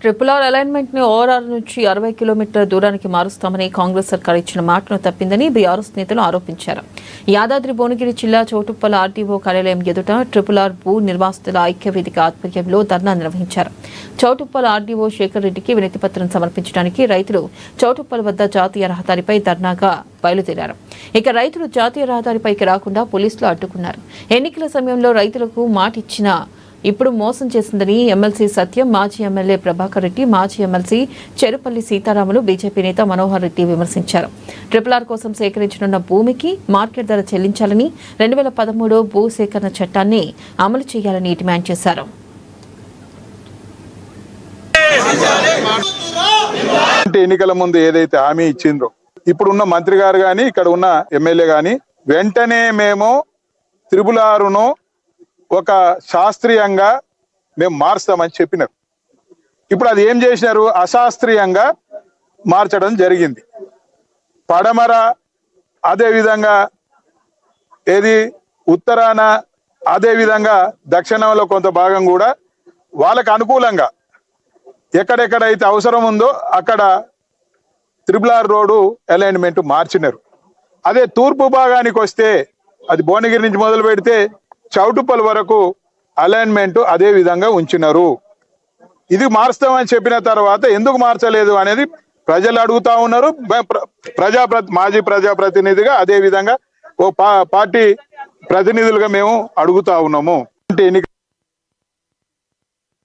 Triple R alignment ని ORR నుంచి 60 కిలోమీటర్ల దూరానికి మారుస్తామని కాంగ్రెస్ సర్కార్ ఇచ్చిన మాటను తప్పిందని బీఆర్ఎస్ నేతలు ఆరోపించారు. యాదాద్రి భువనగిరి జిల్లా చౌటుప్పల్ ఆర్డీఓ కార్యాలయం ఎదుట ట్రిపుల్-ఆర్ భూ నిర్వాసితుల ఐక్యవేదిక ఆధ్వర్యంలో ధర్నా నిర్వహించారు. చౌటుప్పల్ ఆర్డీఓ శేఖర్ రెడ్డికి వినతి పత్రం సమర్పించడానికి రైతులు చౌటుప్పల్ వద్ద జాతీయ రహదారిపై ధర్నాగా బయలుదేరారు. ఇక రైతులు జాతీయ రహదారిపైకి రాకుండా పోలీసులు అడ్డుకున్నారు. ఎన్నికల సమయంలో రైతులకు మాట ఇచ్చిన ఇప్పుడు మోసం చేసిందని ఎమ్మెల్సీ సత్యం, మాజీ ఎమ్మెల్యే ప్రభాకర్ రెడ్డి, మాజీ ఎమ్మెల్సీ చెరుపల్లి సీతారాములు, బీజేపీ నేత మనోహర్ రెడ్డి విమర్శించారు. ట్రిపుల్-ఆర్ కోసం సేకరించనున్న భూమికి మార్కెట్ ధర చెల్లించాలని, 2013 భూ సేకరణ చట్టాన్ని అమలు చేయాలని డిమాండ్ చేశారు. ఎన్నికల ముందు ఏదైతే హామీ ఇచ్చిండ్రో ఇప్పుడున్న మంత్రి గారు గాని ఇక్కడ ఉన్న ఎమ్మెల్యే గాని వెంటనే మేము ట్రిపుల్-ఆర్ను ఒక శాస్త్రీయంగా మేము మారుస్తామని చెప్పినారు. ఇప్పుడు అది ఏం చేసినారు? అశాస్త్రీయంగా మార్చడం జరిగింది. పడమర అదే విధంగా ఏది ఉత్తరాన అదే విధంగా దక్షిణంలో కొంత భాగం కూడా వాళ్ళకు అనుకూలంగా ఎక్కడెక్కడైతే అవసరం ఉందో అక్కడ ట్రిపుల్-ఆర్ రోడ్డు అలైన్మెంట్ మార్చినారు. అదే తూర్పు భాగానికి వస్తే అది భువనగిరి నుంచి మొదలు పెడితే చౌటుప్పల్ వరకు అలైన్మెంట్ అదే విధంగా ఉంచినారు. ఇది మారుస్తామని చెప్పిన తర్వాత ఎందుకు మార్చలేదు అనేది ప్రజలు అడుగుతా ఉన్నారు. మాజీ ప్రజాప్రతినిధిగా అదే విధంగా ఓ పార్టీ ప్రతినిధులుగా మేము అడుగుతా ఉన్నాము. అంటే